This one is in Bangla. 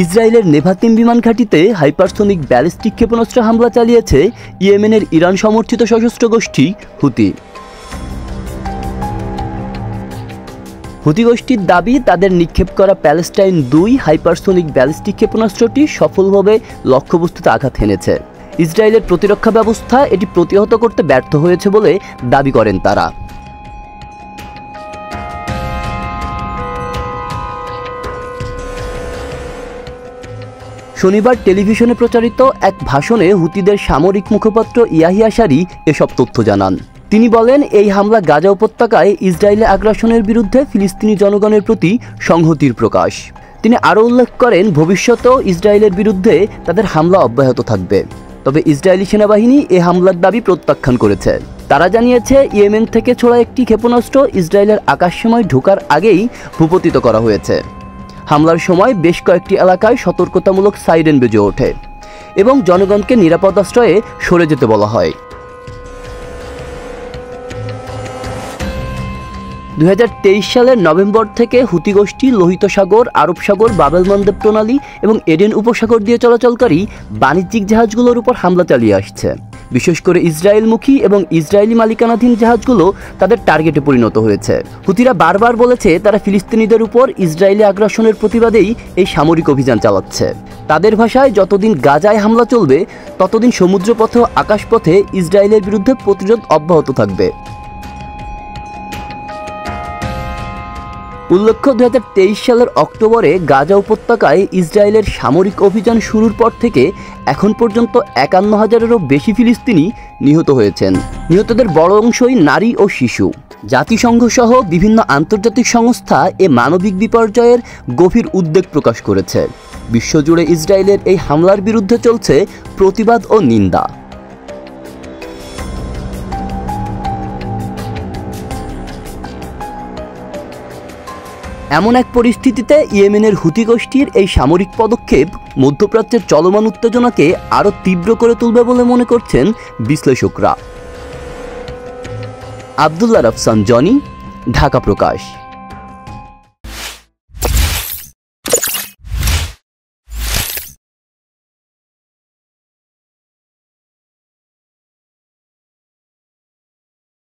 ইসরায়েলের নেভাতিম বিমান ঘাঁটিতে হাইপারসোনিক ব্যালিস্টিক ক্ষেপণাস্ত্র হামলা চালিয়েছে ইয়েমেনের ইরান সমর্থিত সশস্ত্র গোষ্ঠী হুতি। হুতি গোষ্ঠীর দাবি, তাদের নিক্ষেপ করা প্যালেস্টাইন 2 হাইপারসোনিক ব্যালিস্টিক ক্ষেপণাস্ত্রটি সফলভাবে লক্ষ্যবস্তুতে আঘাত হেনেছে। ইসরায়েলের প্রতিরক্ষা ব্যবস্থা এটি প্রতিহত করতে ব্যর্থ হয়েছে বলে দাবি করেন তারা। শনিবার টেলিভিশনে প্রচারিত এক ভাষণে হুতিদের সামরিক মুখপাত্র ইয়াহিয়া সারি এসব তথ্য জানান। তিনি বলেন, এই হামলা গাজা উপত্যকায় ইসরায়েলি আগ্রাসনের বিরুদ্ধে ফিলিস্তিনি জনগণের প্রতি সংহতির প্রকাশ। তিনি আরও উল্লেখ করেন, ভবিষ্যতেও ইসরায়েলের বিরুদ্ধে তাদের হামলা অব্যাহত থাকবে। তবে ইসরায়েলি সেনাবাহিনী এ হামলার দাবি প্রত্যাখ্যান করেছে। তারা জানিয়েছে, ইয়েমেন থেকে ছোড়া একটি ক্ষেপণাস্ত্র ইসরায়েলের আকাশসীমায় ঢোকার আগেই ভূপতিত করা হয়েছে। হামলার সময় বেশ কয়েকটি এলাকায় সতর্কতামূলক সাইরেন বেজে ওঠে এবং জনগণকে নিরাপদ আশ্রয়ে সরে যেতে বলা হয়। 2023 সালের নভেম্বর থেকে হুতি গোষ্ঠী লোহিত সাগর, আরব সাগর, বাবেল মানদেব প্রণালী এবং এডেন উপসাগর দিয়ে চলাচলকারী বাণিজ্যিক জাহাজগুলোর উপর হামলা চালিয়ে আসছে। বিশেষ করে ইসরায়েলমুখী এবং ইসরায়েলি মালিকানাধীন জাহাজগুলো তাদের টার্গেটে পরিণত হয়েছে। হুতিরা বারবার বলেছে, তারা ফিলিস্তিনিদের উপর ইসরায়েলি আগ্রাসনের প্রতিবাদেই এই সামরিক অভিযান চালাচ্ছে। তাদের ভাষায়, যতদিন গাজায় হামলা চলবে ততদিন সমুদ্রপথে ও আকাশপথে ইসরায়েলের বিরুদ্ধে প্রতিরোধ অব্যাহত থাকবে। উল্লেখ্য, 2023 সালের অক্টোবরে গাজা উপত্যকায় ইসরায়েলের সামরিক অভিযান শুরুর পর থেকে এখন পর্যন্ত 51,000-এরও বেশি ফিলিস্তিনি নিহত হয়েছেন। নিহতদের বড় অংশই নারী ও শিশু। জাতিসংঘ সহ বিভিন্ন আন্তর্জাতিক সংস্থা এ মানবিক বিপর্যয়ের গভীর উদ্বেগ প্রকাশ করেছে। বিশ্বজুড়ে ইসরায়েলের এই হামলার বিরুদ্ধে চলছে প্রতিবাদ ও নিন্দা। এমন এক পরিস্থিতিতে ইয়েমেনের হুতি গোষ্ঠীর এই সামরিক পদক্ষেপ মধ্যপ্রাচ্যের চলমান উত্তেজনাকে আরও তীব্র করে তুলবে বলে মনে করছেন বিশ্লেষকরা। আব্দুল্লাহ রাফসান জনি, ঢাকা প্রকাশ।